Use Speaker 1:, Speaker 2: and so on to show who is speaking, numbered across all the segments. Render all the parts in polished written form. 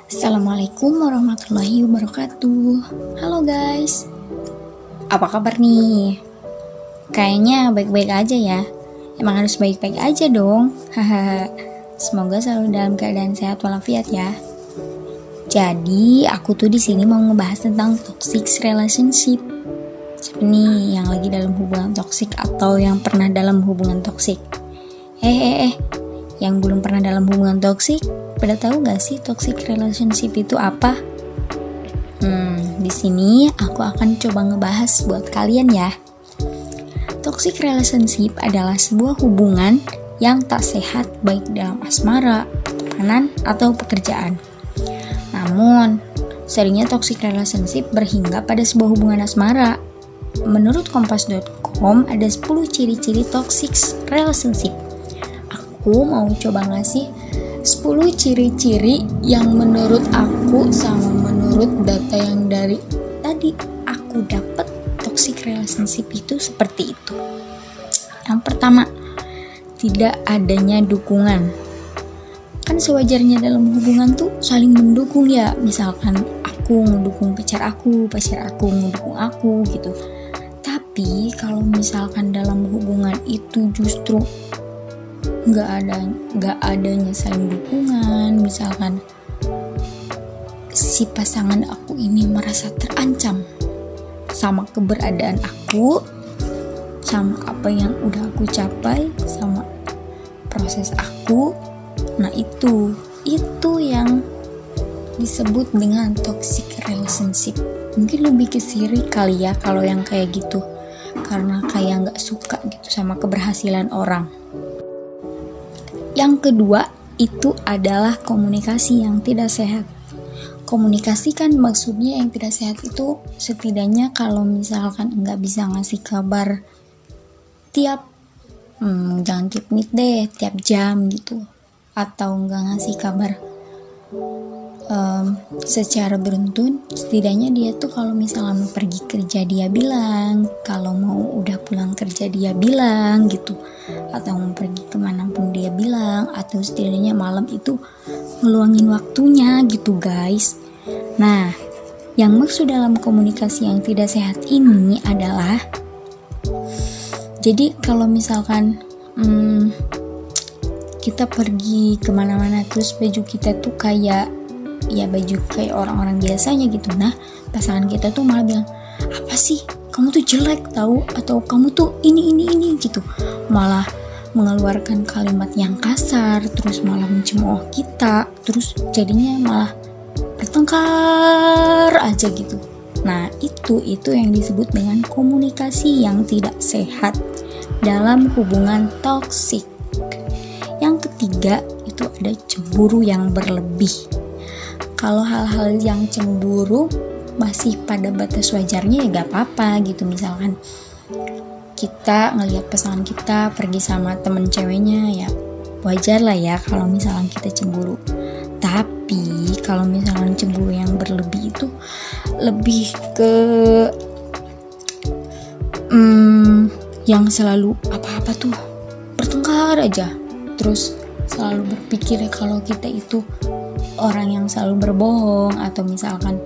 Speaker 1: Assalamualaikum warahmatullahi wabarakatuh. Halo guys, apa kabar nih? Kayaknya baik-baik aja ya. Emang harus baik-baik aja dong. Hahaha. Semoga selalu dalam keadaan sehat walafiat ya. Jadi aku tuh di sini mau ngebahas tentang toxic relationship. Siapa nih yang lagi dalam hubungan toksik atau yang pernah dalam hubungan toksik? Yang belum pernah dalam hubungan toksik, pada tahu gak sih toxic relationship itu apa? Di sini aku akan coba ngebahas buat kalian ya. Toxic relationship adalah sebuah hubungan yang tak sehat baik dalam asmara, pertemanan, atau pekerjaan. Namun, seringnya toxic relationship berhingga pada sebuah hubungan asmara. Menurut kompas.com ada 10 ciri-ciri toxic relationship. Aku mau coba ngasih 10 ciri-ciri yang menurut aku sama menurut data yang dari tadi aku dapat toxic relationship itu seperti itu. Yang pertama, tidak adanya dukungan. Kan sewajarnya dalam hubungan tuh saling mendukung ya. Misalkan aku ngedukung pacar aku ngedukung aku gitu. Tapi kalau misalkan dalam hubungan itu justru nggak adanya saling dukungan, misalkan si pasangan aku ini merasa terancam sama keberadaan aku, sama apa yang udah aku capai, sama proses aku, nah itu yang disebut dengan toxic relationship. Mungkin lebih ke sirik kali ya kalau yang kayak gitu, karena kayak nggak suka gitu sama keberhasilan orang. Yang kedua itu adalah komunikasi yang tidak sehat. Komunikasi kan maksudnya yang tidak sehat itu setidaknya kalau misalkan nggak bisa ngasih kabar tiap jangan tiap menit deh, tiap jam gitu, atau nggak ngasih kabar secara beruntun. Setidaknya dia tuh kalau misalnya mau pergi kerja dia bilang, kalau mau udah pulang kerja dia bilang gitu, atau mau pergi kemanapun dia bilang, atau setidaknya malam itu ngeluangin waktunya gitu guys. Nah, yang maksud dalam komunikasi yang tidak sehat ini adalah, jadi kalau misalkan kita pergi kemana-mana terus baju kita tuh kayak baju kayak orang-orang biasanya gitu, nah pasangan kita tuh malah bilang, apa sih kamu tuh jelek tahu, atau kamu tuh ini gitu, malah mengeluarkan kalimat yang kasar, terus malah mencemooh kita, terus jadinya malah bertengkar aja gitu. Nah itu yang disebut dengan komunikasi yang tidak sehat dalam hubungan toksik. Yang ketiga itu ada cemburu yang berlebih. Kalau hal-hal yang cemburu masih pada batas wajarnya ya gak apa-apa gitu. Misalkan kita ngelihat pasangan kita pergi sama temen ceweknya, ya wajar lah ya kalau misalkan kita cemburu. Tapi kalau misalkan cemburu yang berlebih itu lebih ke yang selalu apa-apa tuh bertengkar aja, terus selalu berpikir kalau kita itu orang yang selalu berbohong, atau misalkan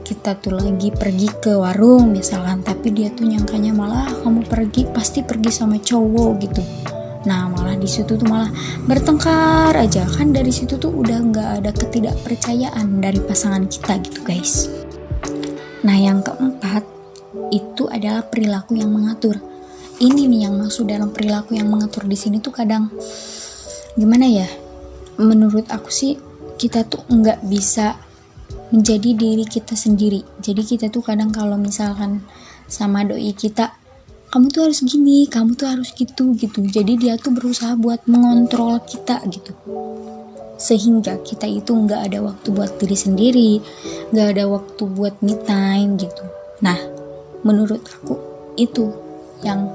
Speaker 1: kita tuh lagi pergi ke warung misalkan, tapi dia tuh nyangkanya malah kamu pasti pergi sama cowok gitu. Nah malah di situ tuh malah bertengkar aja, kan dari situ tuh udah nggak ada ketidakpercayaan dari pasangan kita gitu guys. Nah yang keempat itu adalah perilaku yang mengatur. Ini nih yang maksud dalam perilaku yang mengatur di sini tuh kadang gimana ya? Menurut aku sih kita tuh nggak bisa menjadi diri kita sendiri. Jadi kita tuh kadang kalau misalkan sama doi kita, kamu tuh harus gini, kamu tuh harus gitu. Jadi dia tuh berusaha buat mengontrol kita gitu. Sehingga kita itu nggak ada waktu buat diri sendiri, nggak ada waktu buat me time gitu. Nah, menurut aku itu yang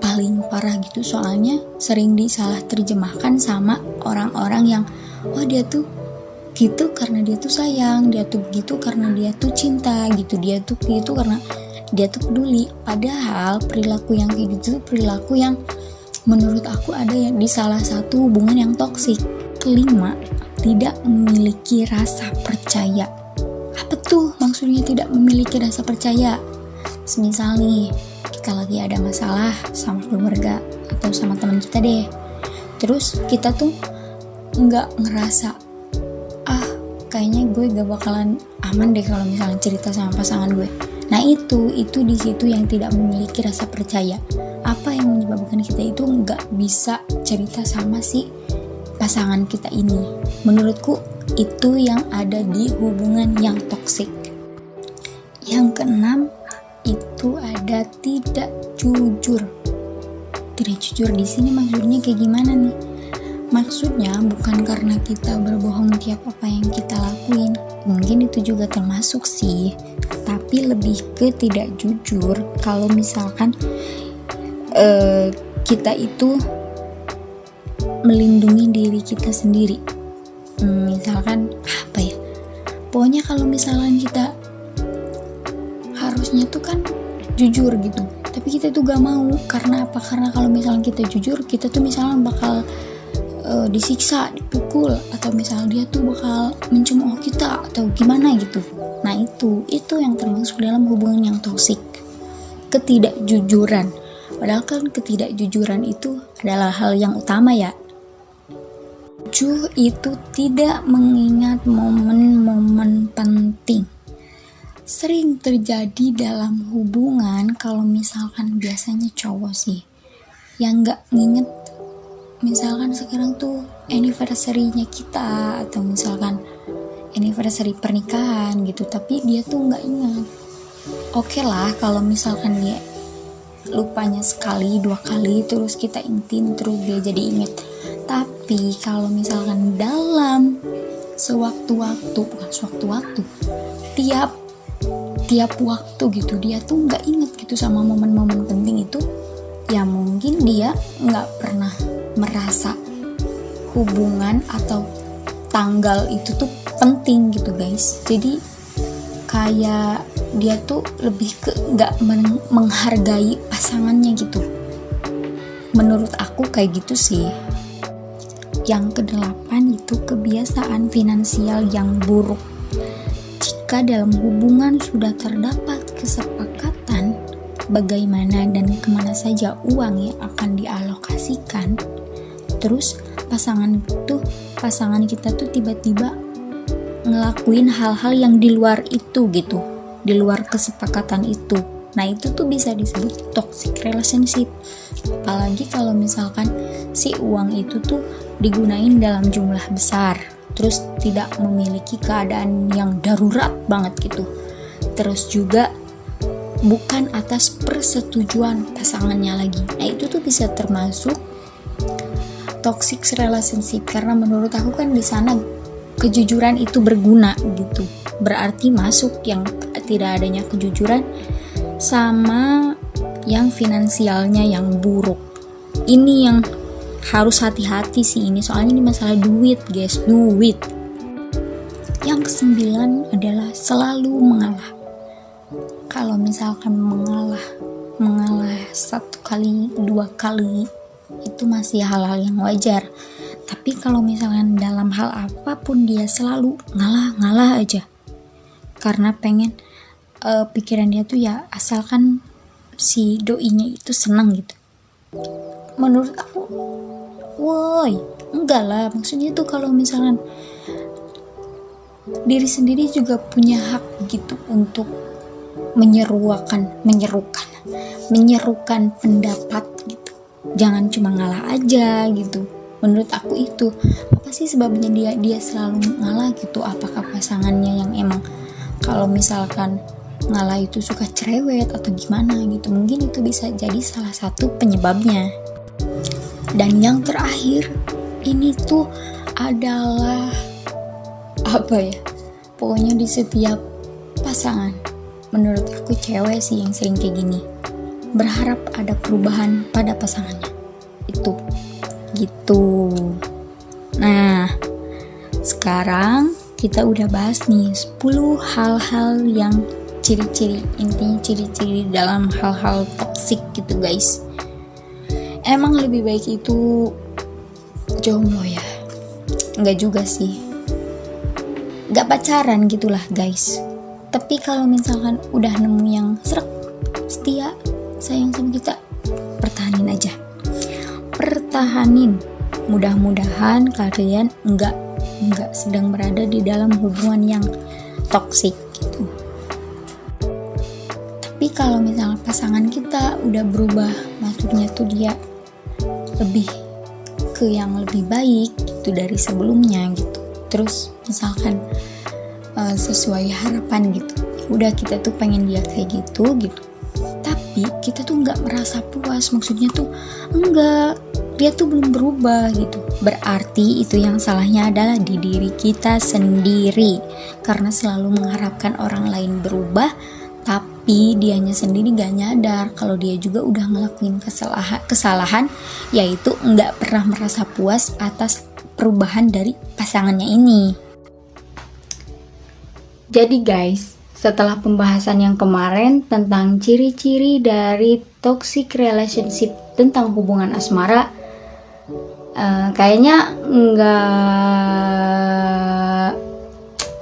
Speaker 1: paling parah gitu, soalnya sering disalah terjemahkan sama orang-orang yang dia tuh gitu karena dia tuh sayang, dia tuh begitu karena dia tuh cinta gitu, dia tuh gitu karena dia tuh peduli. Padahal perilaku yang kayak gitu perilaku yang menurut aku ada yang di salah satu hubungan yang toksik. Kelima, tidak memiliki rasa percaya. Apa tuh maksudnya tidak memiliki rasa percaya? Semisal nih, kita lagi ada masalah sama keluarga atau sama teman kita deh. Terus kita tuh nggak ngerasa, kayaknya gue gak bakalan aman deh kalau misalnya cerita sama pasangan gue. Nah itu di situ yang tidak memiliki rasa percaya. Apa yang menyebabkan kita itu nggak bisa cerita sama si pasangan kita ini? Menurutku itu yang ada di hubungan yang toksik. Yang keenam, itu ada tidak jujur. Tidak jujur di sini maksudnya kayak gimana nih? Maksudnya bukan karena kita berbohong tiap apa yang kita lakuin, mungkin itu juga termasuk sih, tapi lebih ke tidak jujur kalau misalkan kita itu melindungi diri kita sendiri. Misalkan apa ya, pokoknya kalau misalkan kita harusnya tuh kan jujur gitu, tapi kita tuh gak mau. Karena apa? Karena kalau misalkan kita jujur, kita tuh misalkan bakal disiksa, dipukul, atau misalnya dia tuh bakal mencemooh kita atau gimana gitu. Nah itu yang termasuk dalam hubungan yang toksik, ketidakjujuran. Padahal kan ketidakjujuran itu adalah hal yang utama ya. 7, itu tidak mengingat momen-momen penting. Sering terjadi dalam hubungan kalau misalkan biasanya cowok sih yang gak nginget. Misalkan sekarang tuh anniversary-nya kita, atau misalkan anniversary pernikahan gitu, tapi dia tuh nggak ingat. Oke lah kalau misalkan dia lupanya sekali, 2 kali, terus kita ingetin terus dia jadi inget. Tapi kalau misalkan dalam tiap waktu gitu dia tuh nggak inget gitu sama momen-momen penting itu, ya mungkin dia nggak pernah merasa hubungan atau tanggal itu tuh penting gitu guys. Jadi kayak dia tuh lebih ke gak menghargai pasangannya gitu. Menurut aku kayak gitu sih. Yang ke-8 itu kebiasaan finansial yang buruk. Jika dalam hubungan sudah terdapat kesepakatan bagaimana dan kemana saja uang yang akan dialokasikan, terus pasangan kita tuh tiba-tiba ngelakuin hal-hal yang di luar itu gitu, di luar kesepakatan itu. Nah itu tuh bisa disebut toxic relationship. Apalagi kalau misalkan si uang itu tuh digunain dalam jumlah besar, terus tidak memiliki keadaan yang darurat banget gitu. Terus juga bukan atas persetujuan pasangannya lagi. Nah itu tuh bisa termasuk toxic relationship, karena menurut aku kan di sana kejujuran itu berguna gitu. Berarti masuk yang tidak adanya kejujuran sama yang finansialnya yang buruk. Ini yang harus hati-hati sih ini, soalnya ini masalah duit guys, duit. Yang ke-9 adalah selalu mengalah. Kalau misalkan mengalah 1 kali, 2 kali itu masih hal-hal yang wajar. Tapi kalau misalkan dalam hal apapun dia selalu ngalah aja, karena pengen pikiran dia tuh ya asalkan si doinya itu senang gitu. Menurut aku, woi, enggak lah. Maksudnya tuh kalau misalkan diri sendiri juga punya hak gitu untuk menyerukan pendapat gitu. Jangan cuma ngalah aja gitu. Menurut aku itu apa sih sebabnya dia selalu ngalah gitu? Apakah pasangannya yang emang kalau misalkan ngalah itu suka cerewet atau gimana gitu? Mungkin itu bisa jadi salah satu penyebabnya. Dan yang terakhir ini tuh adalah apa ya? Pokoknya di setiap pasangan, menurut aku cewek sih yang sering kayak gini, berharap ada perubahan pada pasangannya. Itu gitu. Nah, sekarang kita udah bahas nih 10 hal-hal yang ciri-ciri, intinya ciri-ciri dalam hal-hal toksik gitu guys. emang lebih baik itu jomblo ya? Enggak juga sih, enggak pacaran gitulah guys. Tapi kalau misalkan udah nemu yang srek, setia, sayang sama kita, pertahanin aja, pertahanin. Mudah-mudahan kalian enggak sedang berada di dalam hubungan yang toksik gitu. Tapi kalau misalnya pasangan kita udah berubah, maksudnya tuh dia lebih ke yang lebih baik gitu dari sebelumnya gitu, terus misalkan sesuai harapan gitu, ya udah kita tuh pengen dia kayak gitu, tapi kita tuh nggak merasa puas, maksudnya tuh enggak, dia tuh belum berubah gitu, berarti itu yang salahnya adalah di diri kita sendiri, karena selalu mengharapkan orang lain berubah, tapi dianya sendiri gak nyadar kalau dia juga udah ngelakuin kesalahan, yaitu nggak pernah merasa puas atas perubahan dari pasangannya ini. Jadi guys, setelah pembahasan yang kemarin tentang ciri-ciri dari toxic relationship tentang hubungan asmara, kayaknya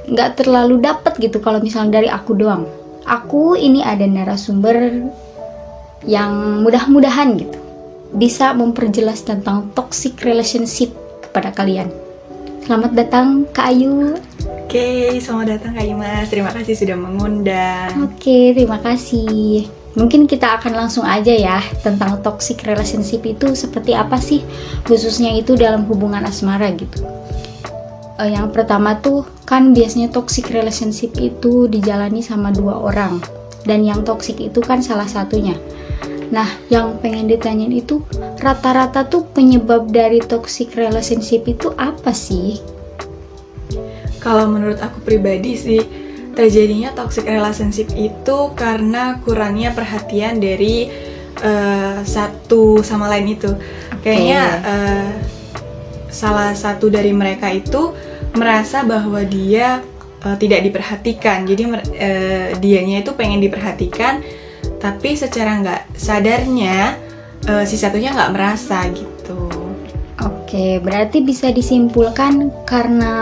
Speaker 1: nggak terlalu dapet gitu kalau misalnya dari aku doang. Aku ini ada narasumber yang mudah-mudahan gitu bisa memperjelas tentang toxic relationship kepada kalian. Selamat datang Kak Ayu.
Speaker 2: Oke, selamat datang Kak Imas. Terima kasih sudah mengundang.
Speaker 1: Oke, terima kasih. Mungkin kita akan langsung aja ya tentang toxic relationship itu seperti apa sih, khususnya itu dalam hubungan asmara gitu. Yang pertama tuh kan biasanya toxic relationship itu dijalani sama 2 orang, dan yang toxic itu kan salah satunya. Nah, yang pengen ditanyain itu rata-rata tuh penyebab dari toxic relationship itu apa sih?
Speaker 2: Kalau menurut aku pribadi sih, terjadinya toxic relationship itu karena kurangnya perhatian dari satu sama lain itu. Kayaknya salah satu dari mereka itu merasa bahwa dia tidak diperhatikan. Jadi dianya itu pengen diperhatikan, tapi secara nggak sadarnya si satunya nggak merasa gitu.
Speaker 1: Oke, berarti bisa disimpulkan karena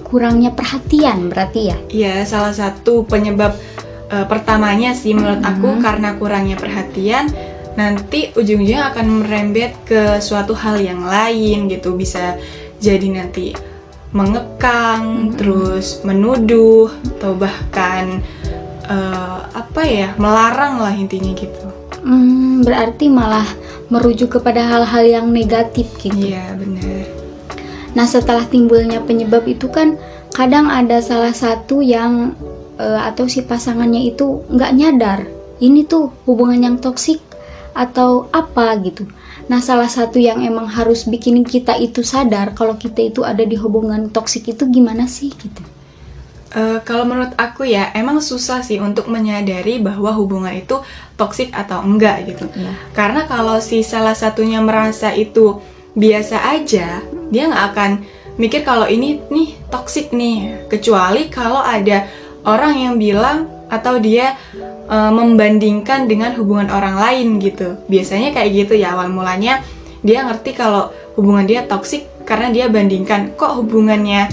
Speaker 1: kurangnya perhatian berarti ya?
Speaker 2: Iya, salah satu penyebab pertamanya sih menurut aku karena kurangnya perhatian, nanti ujung-ujungnya akan merembet ke suatu hal yang lain gitu. Bisa jadi nanti mengekang, terus menuduh, atau bahkan melarang lah intinya gitu.
Speaker 1: Berarti malah merujuk kepada hal-hal yang negatif gitu.
Speaker 2: Iya, benar.
Speaker 1: Nah, setelah timbulnya penyebab itu kan kadang ada salah satu yang atau si pasangannya itu nggak nyadar ini tuh hubungan yang toksik atau apa gitu. Nah, salah satu yang emang harus bikin kita itu sadar kalau kita itu ada di hubungan toksik itu gimana sih gitu?
Speaker 2: Kalau menurut aku ya, emang susah sih untuk menyadari bahwa hubungan itu toksik atau enggak gitu. Karena kalau si salah satunya merasa itu biasa aja, dia nggak akan mikir kalau ini nih toksik nih. Kecuali kalau ada orang yang bilang atau dia membandingkan dengan hubungan orang lain gitu. Biasanya kayak gitu ya, awal mulanya dia ngerti kalau hubungan dia toksik karena dia bandingkan, kok hubungannya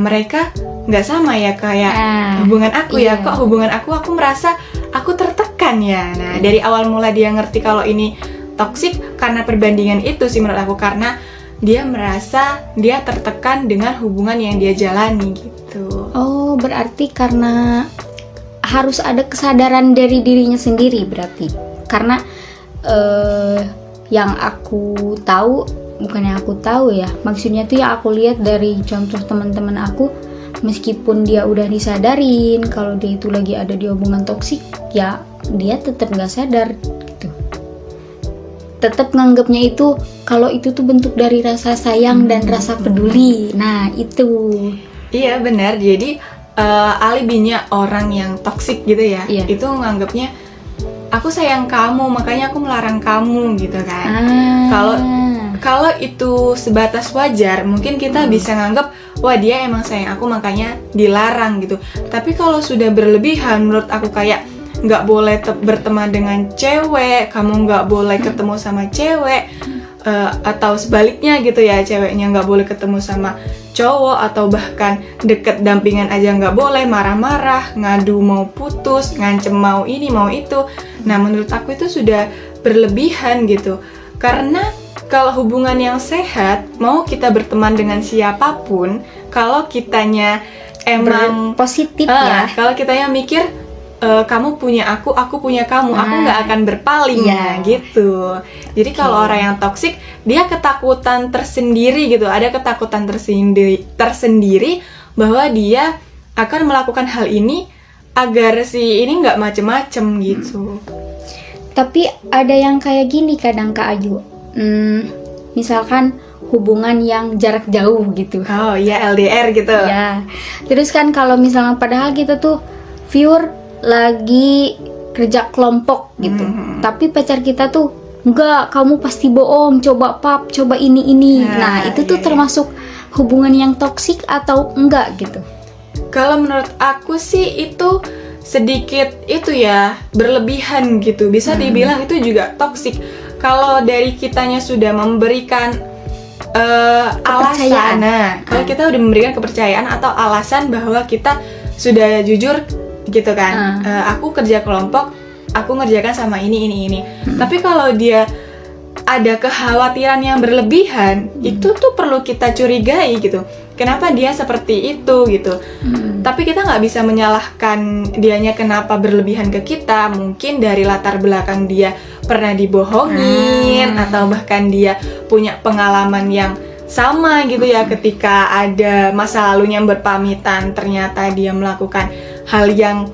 Speaker 2: mereka nggak sama ya kayak hubungan aku ya, kok hubungan aku merasa aku tertekan ya. Nah, dari awal mula dia ngerti kalau ini toksik karena perbandingan itu sih menurut aku, karena dia merasa dia tertekan dengan hubungan yang dia jalani gitu.
Speaker 1: Oh, berarti karena harus ada kesadaran dari dirinya sendiri berarti. Karena yang aku tahu, bukan yang aku tahu ya, maksudnya tuh yang aku lihat dari contoh teman-teman aku, meskipun dia udah disadarin kalau dia itu lagi ada di hubungan toksik, ya dia tetap nggak sadar gitu. Tetap nganggapnya itu kalau itu tuh bentuk dari rasa sayang dan rasa peduli. Nah, itu.
Speaker 2: Iya, benar. Jadi alibinya orang yang toksik gitu ya, itu nganggapnya aku sayang kamu, makanya aku melarang kamu gitu kan. Kalau itu sebatas wajar, mungkin kita bisa nganggap wah dia emang sayang aku makanya dilarang gitu. Tapi kalau sudah berlebihan, menurut aku kayak nggak boleh berteman dengan cewek, kamu nggak boleh ketemu sama cewek, atau sebaliknya gitu ya, ceweknya nggak boleh ketemu sama cowok, atau bahkan deket dampingan aja nggak boleh, marah-marah, ngadu mau putus, ngancem mau ini mau itu. Nah, menurut aku itu sudah berlebihan gitu, karena kalau hubungan yang sehat, mau kita berteman dengan siapapun, kalau kitanya emang
Speaker 1: positif ya,
Speaker 2: kalau kitanya mikir kamu punya aku punya kamu, aku nggak akan berpaling, gitu. Jadi kalau orang yang toksik, dia ketakutan tersendiri gitu, ada ketakutan tersendiri bahwa dia akan melakukan hal ini agar si ini nggak macem-macem gitu.
Speaker 1: Tapi ada yang kayak gini kadang Kak Ayu, misalkan hubungan yang jarak jauh gitu.
Speaker 2: Oh iya, LDR gitu.
Speaker 1: Ya, terus kan kalau misalnya padahal kita tuh viewer lagi kerja kelompok gitu, tapi pacar kita tuh enggak, kamu pasti bohong, coba coba ini. Nah itu tuh termasuk hubungan yang toksik atau enggak gitu?
Speaker 2: Kalau menurut aku sih itu sedikit itu ya, berlebihan gitu, bisa dibilang itu juga toksik. Kalau dari kitanya sudah memberikan alasan, kalau kita udah memberikan kepercayaan atau alasan bahwa kita sudah jujur gitu kan, aku kerja kelompok, aku ngerjakan sama ini. Tapi kalau dia ada kekhawatiran yang berlebihan, itu tuh perlu kita curigai gitu. Kenapa dia seperti itu gitu? Tapi kita nggak bisa menyalahkan dianya kenapa berlebihan ke kita. Mungkin dari latar belakang dia pernah dibohongin, atau bahkan dia punya pengalaman yang sama gitu ya, ketika ada masa lalunya berpamitan, ternyata dia melakukan hal yang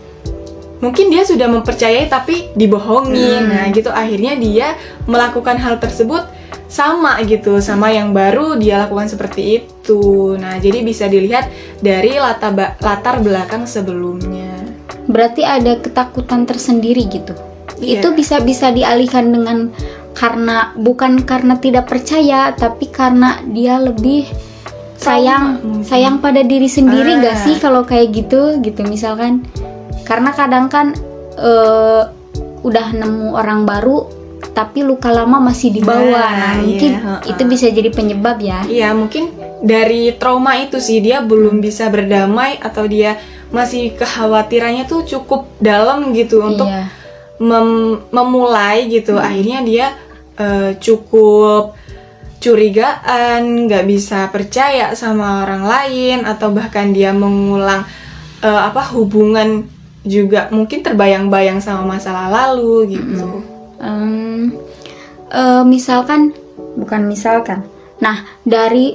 Speaker 2: mungkin dia sudah mempercayai tapi dibohongin. Nah gitu, akhirnya dia melakukan hal tersebut sama gitu, sama yang baru dia lakukan seperti itu. Nah jadi bisa dilihat dari latar belakang sebelumnya.
Speaker 1: Berarti ada ketakutan tersendiri gitu. Itu bisa dialihkan dengan bukan karena tidak percaya, tapi karena dia lebih sayang pada diri sendiri gak sih kalau kayak gitu misalkan, karena kadang kan udah nemu orang baru tapi luka lama masih dibawa. Nah mungkin itu bisa jadi penyebab ya. Iya,
Speaker 2: mungkin dari trauma itu sih dia belum bisa berdamai, atau dia masih kekhawatirannya tuh cukup dalam gitu untuk memulai gitu. Akhirnya dia cukup curigaan, nggak bisa percaya sama orang lain, atau bahkan dia mengulang hubungan juga mungkin terbayang-bayang sama masalah lalu gitu.
Speaker 1: Nah dari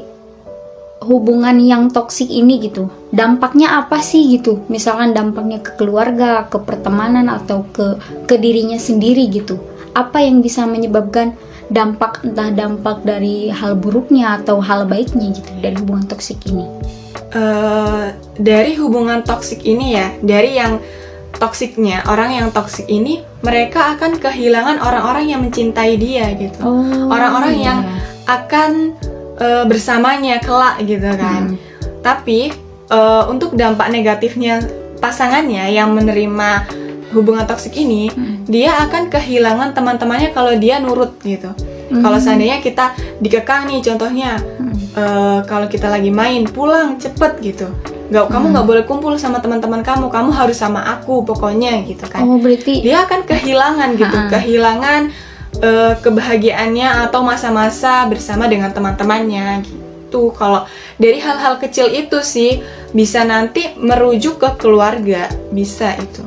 Speaker 1: hubungan yang toksik ini gitu, dampaknya apa sih gitu? Misalkan dampaknya ke keluarga, ke pertemanan, atau ke dirinya sendiri gitu. Apa yang bisa menyebabkan dampak, entah dampak dari hal buruknya atau hal baiknya gitu dari hubungan toksik ini?
Speaker 2: Dari hubungan toksik ini ya, dari yang toksiknya, orang yang toksik ini, mereka akan kehilangan orang-orang yang mencintai dia gitu. Orang-orang yang akan bersamanya kelak gitu kan. Tapi untuk dampak negatifnya pasangannya yang menerima hubungan toksik ini, dia akan kehilangan teman-temannya kalau dia nurut gitu. Kalau seandainya kita dikekang nih, contohnya kalau kita lagi main, pulang cepet gitu, kamu nggak boleh kumpul sama teman-teman kamu harus sama aku pokoknya gitu kan.
Speaker 1: Berarti
Speaker 2: dia akan kehilangan gitu, kehilangan kebahagiaannya atau masa-masa bersama dengan teman-temannya gitu. Kalau dari hal-hal kecil itu sih bisa nanti merujuk ke keluarga, bisa itu.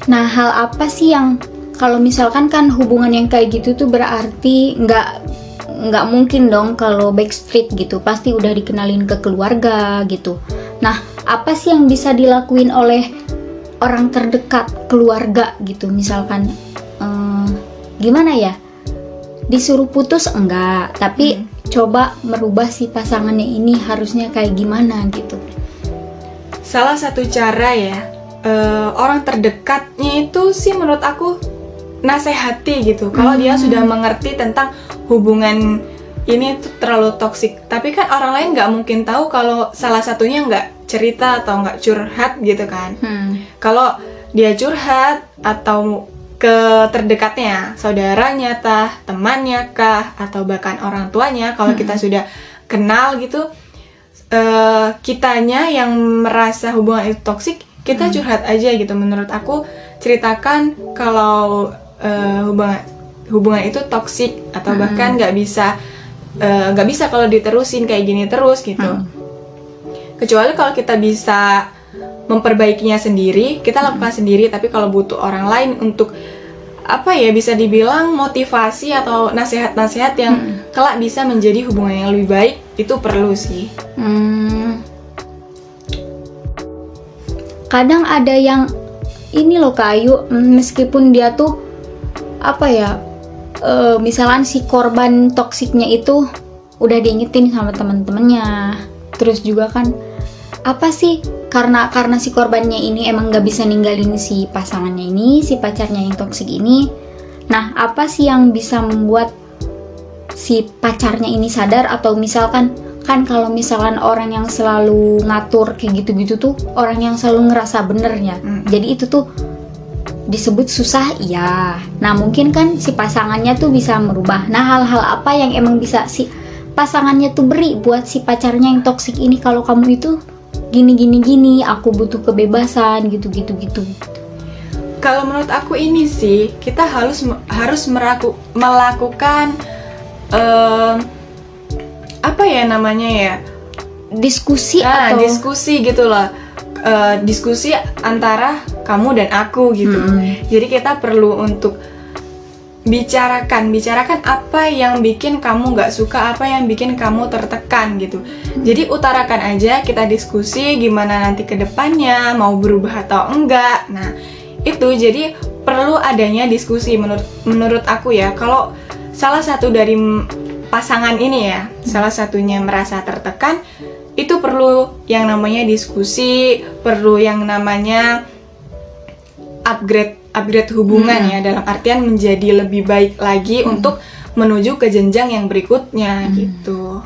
Speaker 1: Nah, hal apa sih yang kalau misalkan kan hubungan yang kayak gitu tuh berarti nggak mungkin dong kalau backstreet gitu, pasti udah dikenalin ke keluarga gitu. Nah, apa sih yang bisa dilakuin oleh orang terdekat keluarga gitu? Misalkan gimana ya, disuruh putus enggak, tapi coba merubah si pasangannya ini harusnya kayak gimana gitu.
Speaker 2: Salah satu cara ya, orang terdekatnya itu sih menurut aku nasehati gitu. Kalau dia sudah mengerti tentang hubungan ini tuh terlalu toksik, tapi kan orang lain nggak mungkin tahu kalau salah satunya nggak cerita atau nggak curhat gitu kan. Kalau dia curhat atau ke terdekatnya, saudaranya tah, temannya kah, atau bahkan orang tuanya, kalau kita sudah kenal gitu, kitanya yang merasa hubungan itu toksik, kita curhat aja gitu. Menurut aku, ceritakan kalau hubungan itu toksik atau bahkan nggak bisa kalau diterusin kayak gini terus gitu. Kecuali kalau kita bisa memperbaikinya sendiri, kita lakukan sendiri. Tapi kalau butuh orang lain untuk bisa dibilang motivasi atau nasihat-nasihat yang kelak bisa menjadi hubungan yang lebih baik, itu perlu sih.
Speaker 1: Kadang ada yang ini loh Kak Ayu, meskipun dia tuh misalkan si korban toksiknya itu udah diingetin sama teman-temannya, terus juga kan karena si korbannya ini emang nggak bisa ninggalin si pasangannya ini, si pacarnya yang toksik ini. Nah, apa sih yang bisa membuat si pacarnya ini sadar? Atau misalkan kan kalau misalkan orang yang selalu ngatur kayak gitu-gitu tuh orang yang selalu ngerasa benernya, jadi itu tuh disebut susah, iya. Nah, mungkin kan si pasangannya tuh bisa merubah. Nah, hal-hal apa yang emang bisa si pasangannya tuh beri buat si pacarnya yang toksik ini, kalau kamu itu gini, aku butuh kebebasan gitu.
Speaker 2: Kalau menurut aku ini sih, kita harus melakukan diskusi gitu loh. Diskusi antara kamu dan aku gitu. Jadi kita perlu untuk bicarakan apa yang bikin kamu nggak suka, apa yang bikin kamu tertekan gitu. Jadi utarakan aja, kita diskusi gimana nanti ke depannya mau berubah atau enggak. Nah, itu jadi perlu adanya diskusi menurut aku ya. Kalau salah satu dari pasangan ini ya, salah satunya merasa tertekan, itu perlu yang namanya diskusi, perlu yang namanya upgrade hubungan ya, dalam artian menjadi lebih baik lagi untuk menuju ke jenjang yang berikutnya gitu.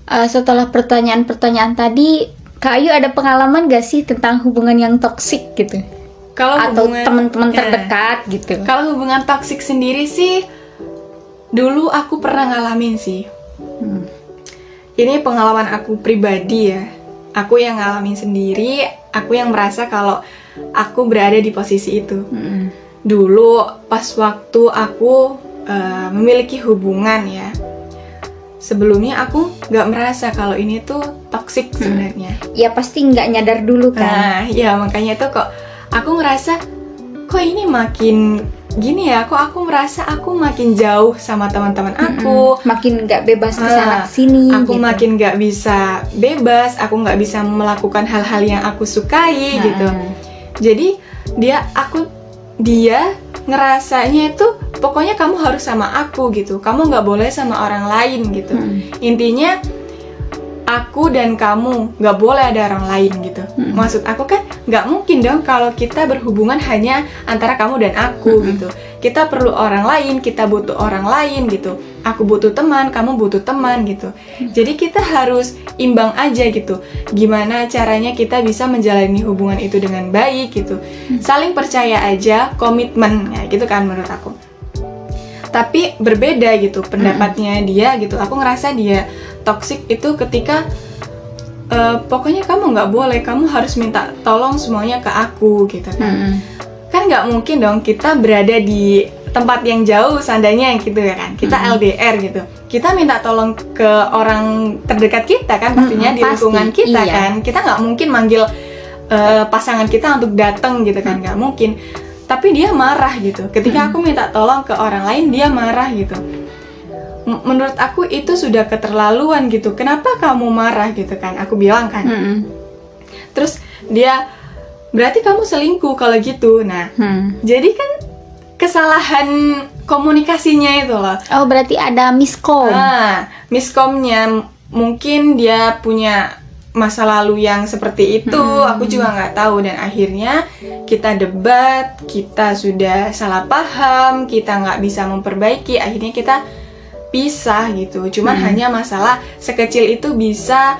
Speaker 1: Setelah pertanyaan-pertanyaan tadi, Kak Ayu ada pengalaman gak sih tentang hubungan yang toksik gitu? Atau teman-teman terdekat gitu?
Speaker 2: Kalau hubungan toksik sendiri sih, dulu aku pernah ngalamin sih. Ini pengalaman aku pribadi ya. Aku yang ngalamin sendiri, aku yang merasa kalau aku berada di posisi itu. Dulu pas waktu aku memiliki hubungan ya, sebelumnya aku nggak merasa kalau ini tuh toksik sebenarnya.
Speaker 1: Ya pasti nggak nyadar dulu kan.
Speaker 2: Nah, ya makanya tuh kok aku ngerasa kok ini makin gini ya, kok aku merasa aku makin jauh sama teman-teman aku,
Speaker 1: makin nggak bebas kesana kesini.
Speaker 2: Aku gitu. Makin nggak bisa bebas, aku nggak bisa melakukan hal-hal yang aku sukai gitu. Jadi dia ngerasanya itu pokoknya kamu harus sama aku gitu, kamu nggak boleh sama orang lain gitu. Intinya aku dan kamu, nggak boleh ada orang lain gitu. Maksud aku kan nggak mungkin dong kalau kita berhubungan hanya antara kamu dan aku gitu. Kita perlu orang lain, kita butuh orang lain gitu. Aku butuh teman, kamu butuh teman gitu. Jadi kita harus imbang aja gitu. Gimana caranya kita bisa menjalani hubungan itu dengan baik gitu. Saling percaya aja, komitmen ya gitu kan menurut aku. Tapi berbeda gitu pendapatnya dia gitu. Aku ngerasa dia toksik itu ketika pokoknya kamu nggak boleh, kamu harus minta tolong semuanya ke aku gitu kan. Kan nggak mungkin dong kita berada di tempat yang jauh seandainya gitu ya kan, kita LDR gitu, kita minta tolong ke orang terdekat kita kan, pastinya di lingkungan kita kan, kita nggak mungkin manggil pasangan kita untuk datang gitu kan, nggak mungkin. Tapi dia marah gitu, ketika aku minta tolong ke orang lain dia marah gitu. Menurut aku itu sudah keterlaluan gitu. Kenapa kamu marah gitu kan? Aku bilang kan. Terus dia, berarti kamu selingkuh kalau gitu. Nah, jadi kan kesalahan komunikasinya itu loh.
Speaker 1: Oh, berarti ada miskom.
Speaker 2: Miskomnya mungkin dia punya masa lalu yang seperti itu. Aku juga nggak tahu. Dan akhirnya kita debat, kita sudah salah paham, kita nggak bisa memperbaiki. Akhirnya kita pisah gitu. Cuman hanya masalah sekecil itu bisa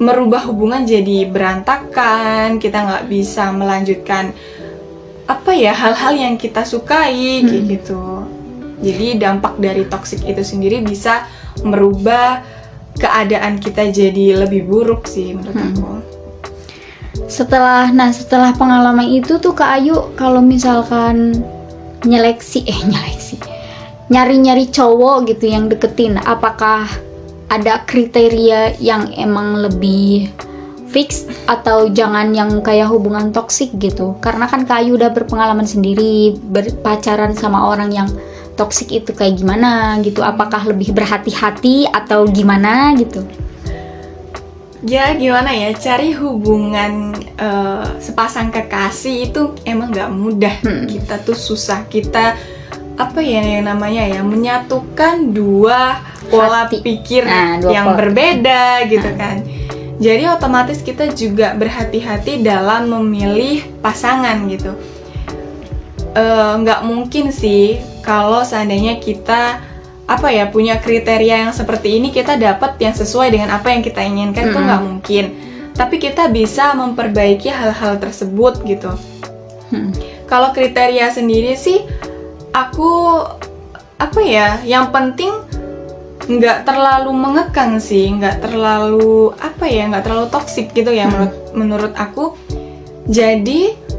Speaker 2: merubah hubungan jadi berantakan. Kita nggak bisa melanjutkan apa ya, hal-hal yang kita sukai kayak gitu. Jadi dampak dari toksik itu sendiri bisa merubah keadaan kita jadi lebih buruk sih menurut aku.
Speaker 1: Setelah pengalaman itu tuh Kak Ayu, kalau misalkan nyari cowok gitu yang deketin, apakah ada kriteria yang emang lebih fix atau jangan yang kayak hubungan toksik gitu? Karena kan Kak Ayu udah berpengalaman sendiri berpacaran sama orang yang toksik itu kayak gimana gitu. Apakah lebih berhati-hati atau gimana gitu?
Speaker 2: Ya gimana ya, cari hubungan sepasang kekasih itu emang gak mudah. Kita tuh susah, kita apa ya yang namanya ya, menyatukan dua pola pikir yang berbeda gitu kan. Jadi otomatis kita juga berhati-hati dalam memilih pasangan gitu. Nggak mungkin sih kalau seandainya kita apa ya punya kriteria yang seperti ini kita dapat yang sesuai dengan apa yang kita inginkan, itu nggak mungkin. Tapi kita bisa memperbaiki hal-hal tersebut gitu. Kalau kriteria sendiri sih aku apa ya, yang penting nggak terlalu mengekang sih, nggak terlalu apa ya, nggak terlalu toksik gitu ya menurut aku. Jadi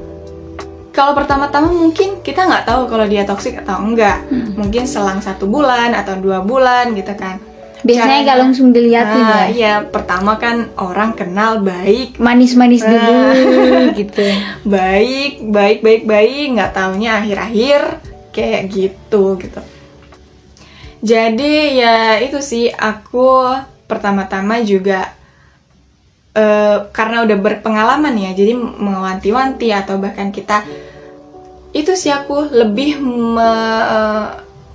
Speaker 2: kalau pertama-tama mungkin kita nggak tahu kalau dia toksik atau enggak. Mungkin selang 1 bulan atau 2 bulan gitu kan.
Speaker 1: Biasanya nggak langsung dilihatin ya.
Speaker 2: Iya, pertama kan orang kenal baik,
Speaker 1: manis-manis dulu gitu.
Speaker 2: Baik, nggak taunya akhir-akhir kayak gitu. Jadi ya itu sih, aku pertama-tama juga karena udah berpengalaman ya, jadi mewanti-wanti atau bahkan kita itu sih aku lebih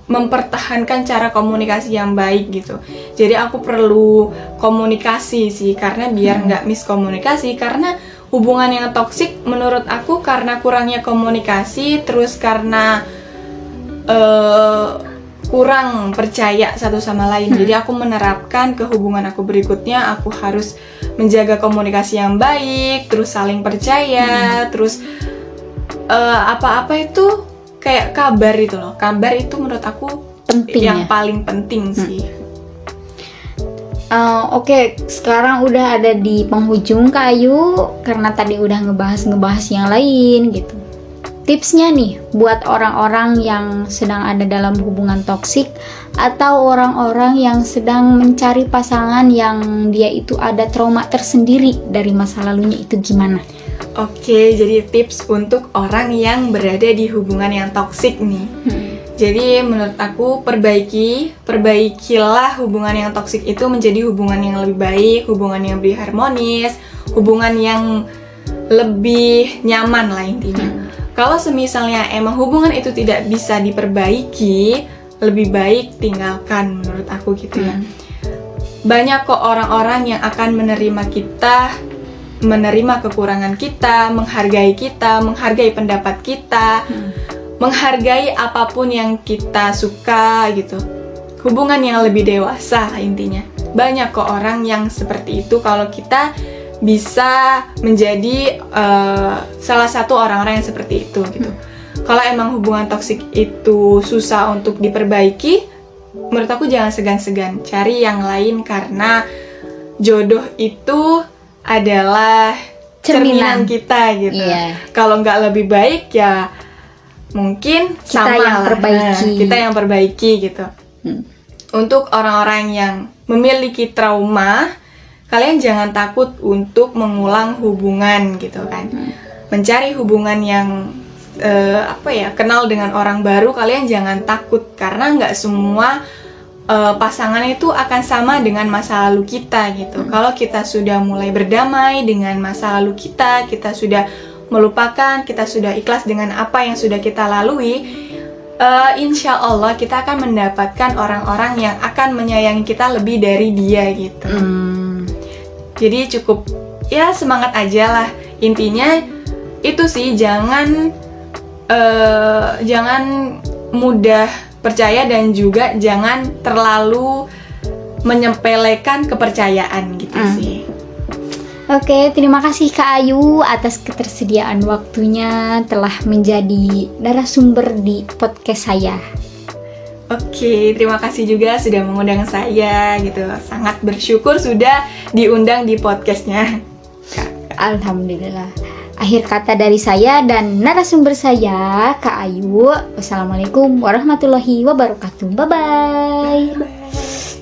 Speaker 2: mempertahankan cara komunikasi yang baik gitu. Jadi aku perlu komunikasi sih, karena biar nggak miskomunikasi. Karena hubungan yang toksik menurut aku karena kurangnya komunikasi, terus karena kurang percaya satu sama lain. Jadi aku menerapkan ke hubungan aku berikutnya, aku harus menjaga komunikasi yang baik, terus saling percaya, terus apa-apa itu kayak kabar itu loh. Kabar itu menurut aku penting, yang paling penting sih.
Speaker 1: Oke, sekarang udah ada di penghujung Kak Ayu, karena tadi udah ngebahas yang lain gitu. Tipsnya nih buat orang-orang yang sedang ada dalam hubungan toksik atau orang-orang yang sedang mencari pasangan yang dia itu ada trauma tersendiri dari masa lalunya, itu gimana?
Speaker 2: Oke, jadi tips untuk orang yang berada di hubungan yang toksik nih. Jadi menurut aku perbaikilah hubungan yang toksik itu menjadi hubungan yang lebih baik, hubungan yang lebih harmonis, hubungan yang lebih nyaman lah intinya. Kalau semisalnya emang hubungan itu tidak bisa diperbaiki, lebih baik tinggalkan menurut aku gitu ya. Banyak kok orang-orang yang akan menerima kita, menerima kekurangan kita, menghargai pendapat kita, menghargai apapun yang kita suka gitu. Hubungan yang lebih dewasa intinya. Banyak kok orang yang seperti itu kalau kita bisa menjadi salah satu orang-orang yang seperti itu gitu. Kalau emang hubungan toksik itu susah untuk diperbaiki, menurut aku jangan segan-segan cari yang lain, karena jodoh itu adalah cerminan kita gitu. Kalau nggak lebih baik ya mungkin kita yang perbaiki gitu. Untuk orang-orang yang memiliki trauma, kalian jangan takut untuk mengulang hubungan gitu kan. Mencari hubungan yang kenal dengan orang baru, kalian jangan takut, karena nggak semua pasangan itu akan sama dengan masa lalu kita gitu. Kalau kita sudah mulai berdamai dengan masa lalu kita sudah melupakan, kita sudah ikhlas dengan apa yang sudah kita lalui, insya Allah kita akan mendapatkan orang-orang yang akan menyayangi kita lebih dari dia gitu. Jadi cukup ya semangat aja lah. Intinya itu sih, jangan mudah percaya dan juga jangan terlalu menyepelekan kepercayaan gitu sih.
Speaker 1: Oke, terima kasih Kak Ayu atas ketersediaan waktunya telah menjadi narasumber di podcast saya.
Speaker 2: Oke, terima kasih juga sudah mengundang saya gitu. Sangat bersyukur sudah diundang di podcastnya.
Speaker 1: Alhamdulillah. Akhir kata dari saya dan narasumber saya, Kak Ayu. Wassalamualaikum warahmatullahi wabarakatuh. Bye-bye.
Speaker 2: Bye.